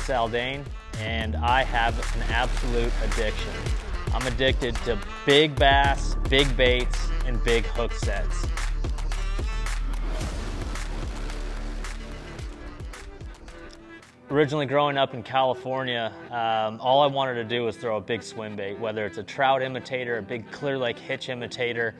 is Zaldain, and I have an absolute addiction. I'm addicted to big bass, big baits, and big hook sets. Originally growing up in California, all I wanted to do was throw a big swim bait, whether it's a trout imitator, a big Clear Lake hitch imitator,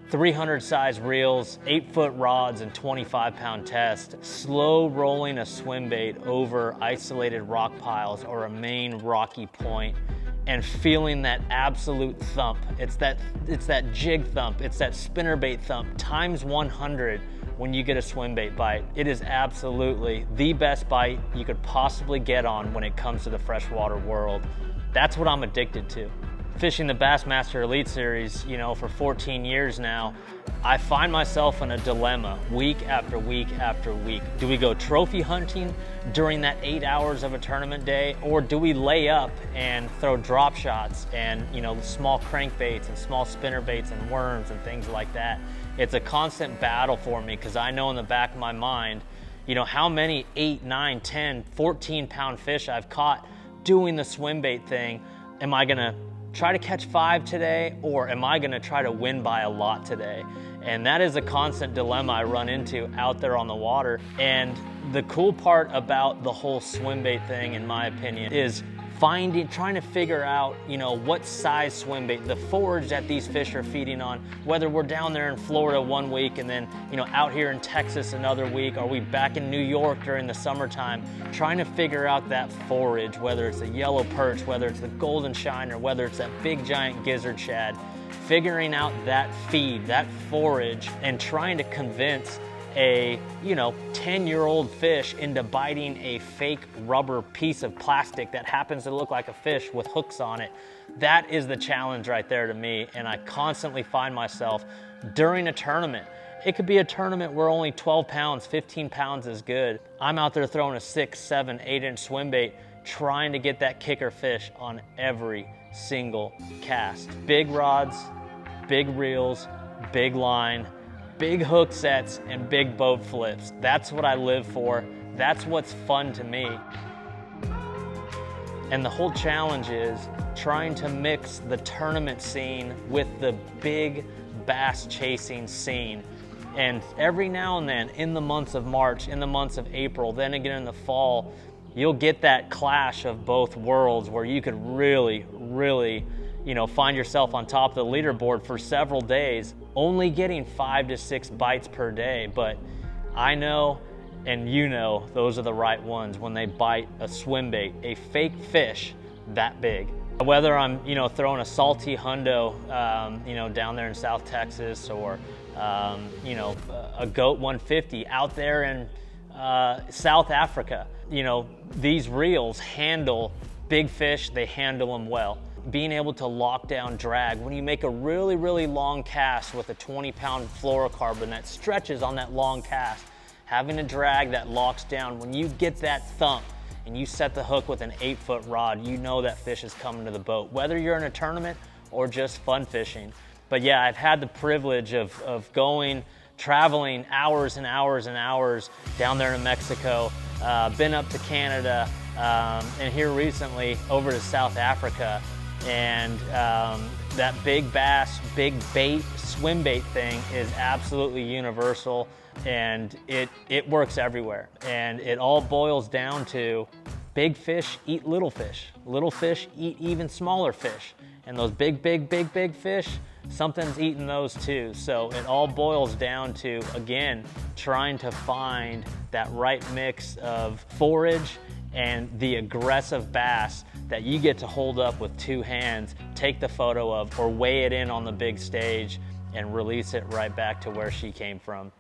300 size reels, 8-foot rods, and 25-pound test. Slow rolling a swim bait over isolated rock piles or a main rocky point and feeling that absolute thump. It's that jig thump, it's that spinnerbait thump times 100 when you get a swim bait bite. It is absolutely the best bite you could possibly get on when it comes to the freshwater world. That's what I'm addicted to. Fishing the Bassmaster Elite Series, for 14 years now, I find myself in a dilemma week after week after week. Do we go trophy hunting during that 8 hours of a tournament day, or do we lay up and throw drop shots and small crankbaits and small spinner baits and worms and things like that? It's a constant battle for me because I know in the back of my mind, how many 8, 9, 10, 14-pound fish I've caught doing the swim bait thing. Am I gonna try to catch 5 today, or am I gonna try to win by a lot today? And that is a constant dilemma I run into out there on the water. And the cool part about the whole swim bait thing, in my opinion, is trying to figure out, what size swim bait, the forage that these fish are feeding on, whether we're down there in Florida one week and then, out here in Texas another week, or we back in New York during the summertime, trying to figure out that forage, whether it's a yellow perch, whether it's the golden shiner, whether it's that big giant gizzard shad, figuring out that feed, that forage, and trying to convince a 10-year-old fish into biting a fake rubber piece of plastic that happens to look like a fish with hooks on it. That is the challenge right there to me, and I constantly find myself during a tournament. It could be a tournament where only 12 pounds, 15 pounds is good. I'm out there throwing a 6, 7, 8-inch swim bait, trying to get that kicker fish on every single cast. Big rods, big reels, big line, big hook sets, and big boat flips. That's what I live for. That's what's fun to me. And the whole challenge is trying to mix the tournament scene with the big bass chasing scene. And every now and then, in the months of March, in the months of April, then again in the fall, you'll get that clash of both worlds where you could really find yourself on top of the leaderboard for several days, only getting 5 to 6 bites per day. But I know, and those are the right ones when they bite a swim bait, a fake fish that big. Whether I'm, throwing a salty hundo, down there in South Texas, or, a goat 150 out there in South Africa, these reels handle big fish, they handle them well. Being able to lock down drag. When you make a really long cast with a 20-pound fluorocarbon that stretches on that long cast, having a drag that locks down, when you get that thump and you set the hook with an 8-foot rod, that fish is coming to the boat, whether you're in a tournament or just fun fishing. But yeah, I've had the privilege of traveling hours and hours and hours down there in Mexico, been up to Canada, and here recently over to South Africa. And that big bass, big bait, swim bait thing is absolutely universal, and it works everywhere. And it all boils down to big fish eat little fish eat even smaller fish, and those big fish, something's eating those too. So it all boils down to, again, trying to find that right mix of forage and the aggressive bass that you get to hold up with 2 hands, take the photo of, or weigh it in on the big stage and release it right back to where she came from.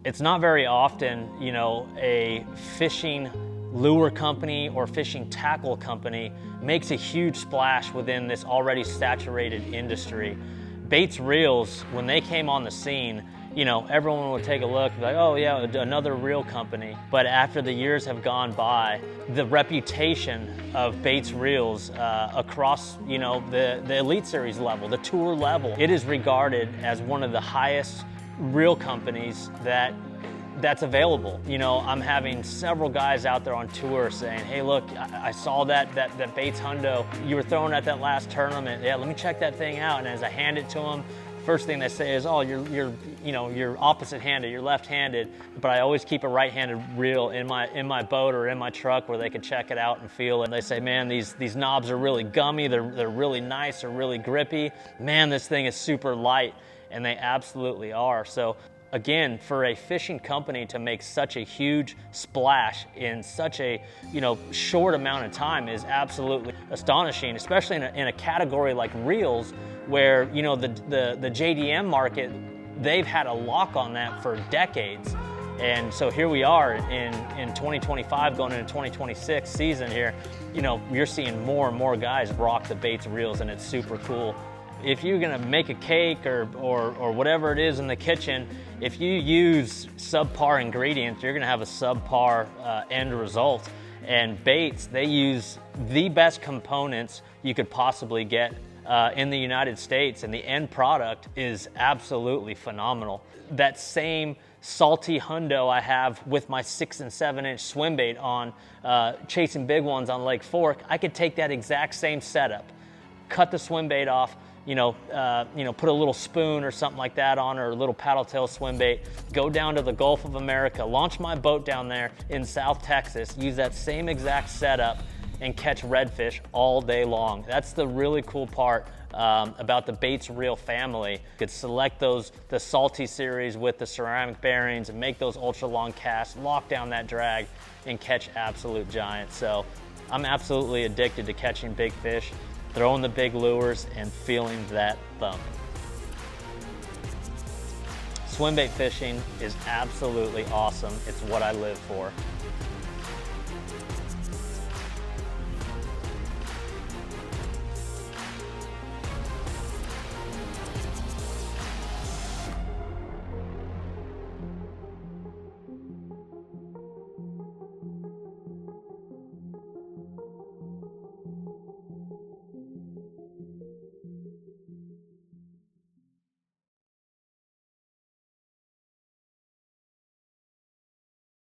It's not very often, a fishing lure company or fishing tackle company makes a huge splash within this already saturated industry. Baits Reels, when they came on the scene, everyone would take a look and be like, oh yeah, another reel company. But after the years have gone by, the reputation of Baits Reels across, the Elite Series level, the tour level, it is regarded as one of the highest reel companies that that's available. You know, I'm having several guys out there on tour saying, hey, look, I saw that Bates hundo you were throwing at that last tournament. Yeah, let me check that thing out. And as I hand it to them, first thing they say is, oh, you're opposite-handed, you're left-handed, but I always keep a right-handed reel in my boat or in my truck where they can check it out and feel it. And they say, man, these knobs are really gummy, they're really nice, they're really grippy. Man, this thing is super light, and they absolutely are. So again, for a fishing company to make such a huge splash in such a short amount of time is absolutely astonishing, especially in a category like reels, where the JDM market, they've had a lock on that for decades. And so here we are in 2025 going into 2026 season here, you're seeing more and more guys rock the Bates reels, and it's super cool. If you're gonna make a cake or whatever it is in the kitchen, if you use subpar ingredients, you're gonna have a subpar end result. And Bates, they use the best components you could possibly get in the United States, and the end product is absolutely phenomenal. That same salty hundo I have with my 6 and 7 inch swim bait on chasing big ones on Lake Fork, I could take that exact same setup, cut the swim bait off, put a little spoon or something like that on, or a little paddle tail swim bait, go down to the Gulf of America, launch my boat down there in South Texas, use that same exact setup, and catch redfish all day long. That's the really cool part about the Bates reel family. You could select the salty series with the ceramic bearings and make those ultra long casts, lock down that drag, and catch absolute giants. So I'm absolutely addicted to catching big fish, throwing the big lures, and feeling that thump. Swim bait fishing is absolutely awesome. It's what I live for.